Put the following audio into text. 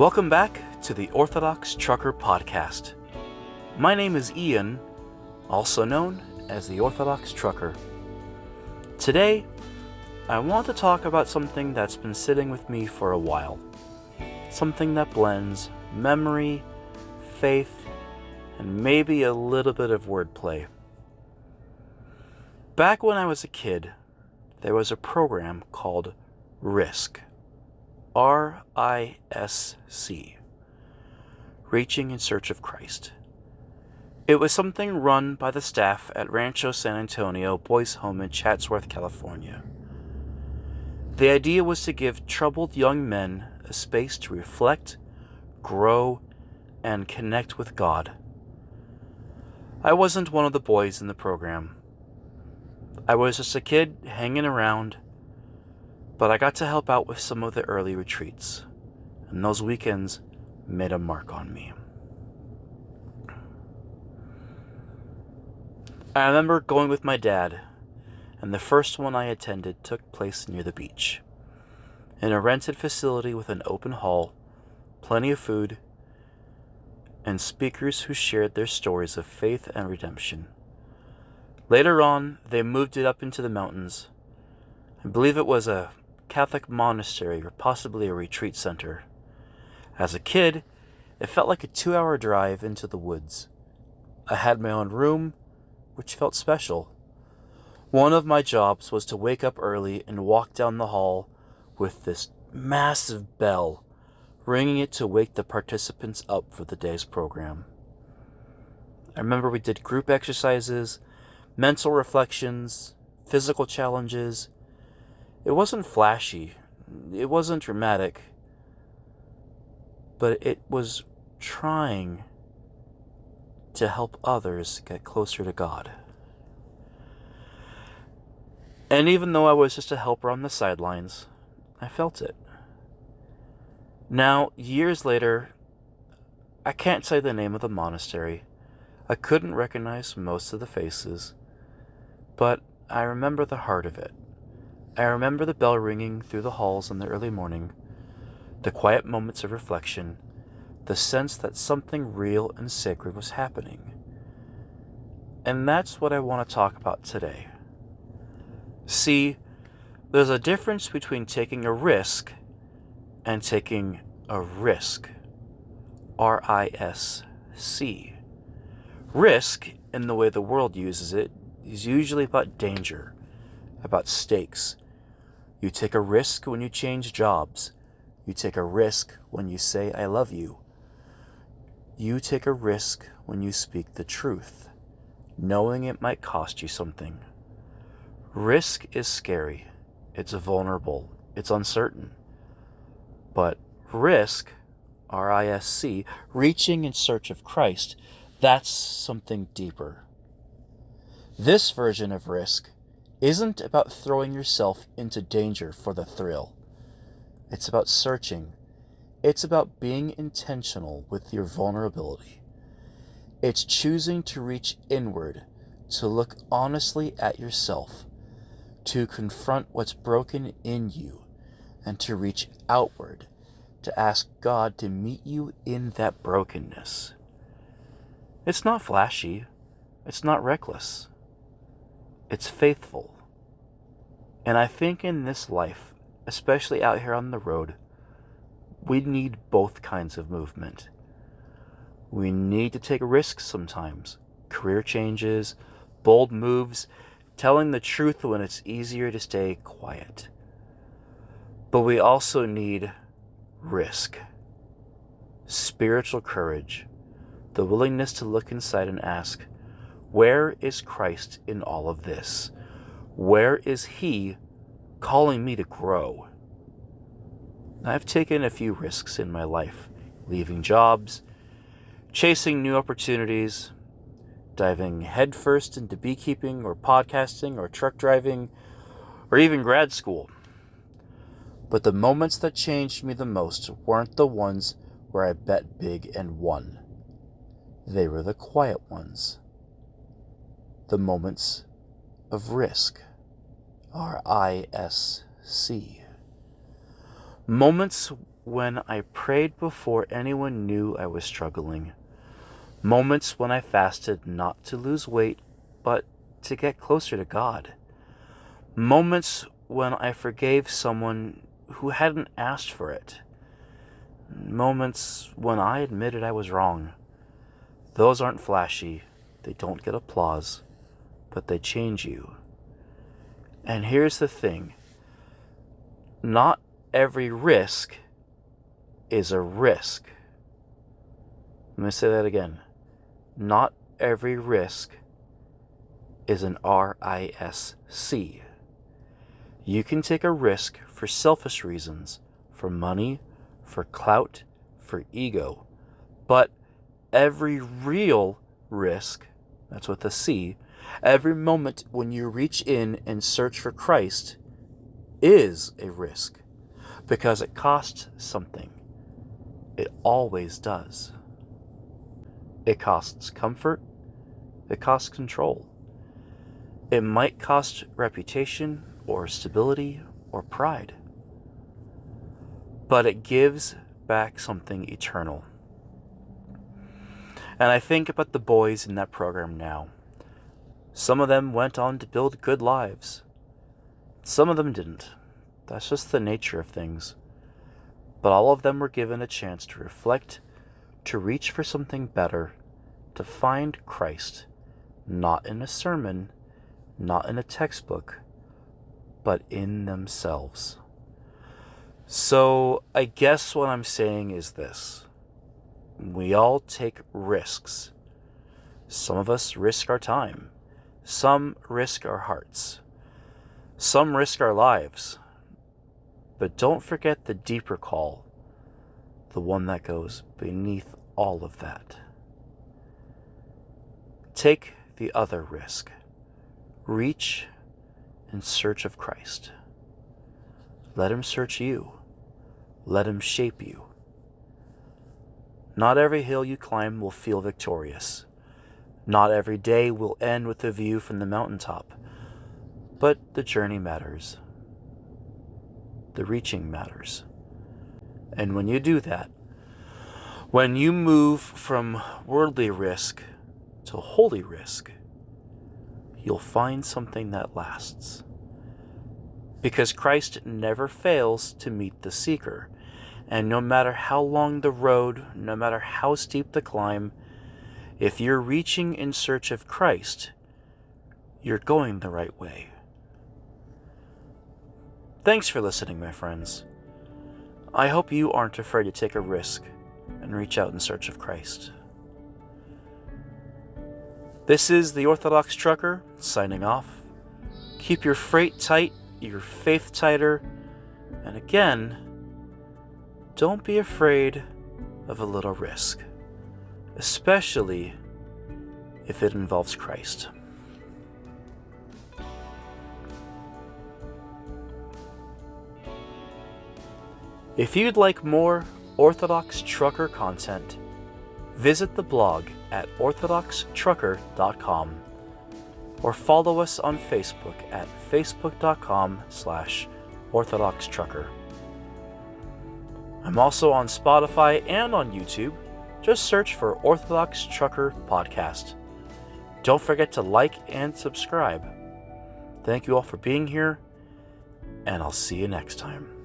Welcome back to the Orthodox Trucker Podcast. My name is Ian, also known as the Orthodox Trucker. Today, I want to talk about something that's been sitting with me for a while. Something that blends memory, faith, and maybe a little bit of wordplay. Back when I was a kid, there was a program called RISC. RISC. Reaching in Search of Christ. It was something run by the staff at Rancho San Antonio Boys Home in Chatsworth, California. The idea was to give troubled young men a space to reflect, grow, and connect with God. I wasn't one of the boys in the program. I was just a kid hanging around, but I got to help out with some of the early retreats, and those weekends made a mark on me. I remember going with my dad, and the first one I attended took place near the beach, in a rented facility with an open hall, plenty of food, and speakers who shared their stories of faith and redemption. Later on, they moved it up into the mountains. I believe it was a Catholic monastery or possibly a retreat center. As a kid, it felt like a 2-hour drive into the woods. I had my own room, which felt special. One of my jobs was to wake up early and walk down the hall with this massive bell, ringing it to wake the participants up for the day's program. I remember we did group exercises, mental reflections, physical challenges. It wasn't flashy, it wasn't dramatic, but it was trying to help others get closer to God. And even though I was just a helper on the sidelines, I felt it. Now, years later, I can't say the name of the monastery. I couldn't recognize most of the faces, but I remember the heart of it. I remember the bell ringing through the halls in the early morning, the quiet moments of reflection, the sense that something real and sacred was happening. And that's what I want to talk about today. See, there's a difference between taking a risk and taking a risk. RISC. Risk, in the way the world uses it, is usually about danger, about stakes. You take a risk when you change jobs. You take a risk when you say, I love you. You take a risk when you speak the truth, knowing it might cost you something. Risk is scary. It's vulnerable. It's uncertain. But risk, RISC, reaching in search of Christ, that's something deeper. This version of risk isn't about throwing yourself into danger for the thrill. It's about searching. It's about being intentional with your vulnerability. It's choosing to reach inward, to look honestly at yourself, to confront what's broken in you, and to reach outward, to ask God to meet you in that brokenness. It's not flashy. It's not reckless. It's faithful. And I think in this life, especially out here on the road, we need both kinds of movement. We need to take risks sometimes, career changes, bold moves, telling the truth when it's easier to stay quiet. But we also need risk, spiritual courage, the willingness to look inside and ask, where is Christ in all of this? Where is He calling me to grow? I've taken a few risks in my life, leaving jobs, chasing new opportunities, diving headfirst into beekeeping or podcasting or truck driving or even grad school. But the moments that changed me the most weren't the ones where I bet big and won. They were the quiet ones. The moments of risk. RISC. Moments when I prayed before anyone knew I was struggling. Moments when I fasted not to lose weight, but to get closer to God. Moments when I forgave someone who hadn't asked for it. Moments when I admitted I was wrong. Those aren't flashy. They don't get applause, but they change you. And here's the thing. Not every risk is a risk. Let me say that again. Not every risk is an RISC. You can take a risk for selfish reasons, for money, for clout, for ego. But every real risk, that's with a C, every moment when you reach in and search for Christ is a risk, because it costs something. It always does. It costs comfort. It costs control. It might cost reputation or stability or pride. But it gives back something eternal. And I think about the boys in that program now. Some of them went on to build good lives. Some of them didn't. That's just the nature of things. But all of them were given a chance to reflect, to reach for something better, to find Christ, not in a sermon, not in a textbook, but in themselves. So I guess what I'm saying is this. We all take risks. Some of us risk our time. Some risk our hearts. Some risk our lives. But don't forget the deeper call, the one that goes beneath all of that. Take the other risk. Reach in search of Christ. Let Him search you. Let Him shape you. Not every hill you climb will feel victorious. Not every day will end with a view from the mountaintop. But the journey matters. The reaching matters. And when you do that, when you move from worldly risk to holy risk, you'll find something that lasts. Because Christ never fails to meet the seeker. And no matter how long the road, no matter how steep the climb, if you're reaching in search of Christ, you're going the right way. Thanks for listening, my friends. I hope you aren't afraid to take a risk and reach out in search of Christ. This is the Orthodox Trucker signing off. Keep your freight tight, your faith tighter, and again, don't be afraid of a little risk, especially if it involves Christ. If you'd like more Orthodox Trucker content, visit the blog at orthodoxtrucker.com or follow us on Facebook at facebook.com/orthodoxtrucker. I'm also on Spotify and on YouTube. Just search for Orthodox Trucker Podcast. Don't forget to like and subscribe. Thank you all for being here, and I'll see you next time.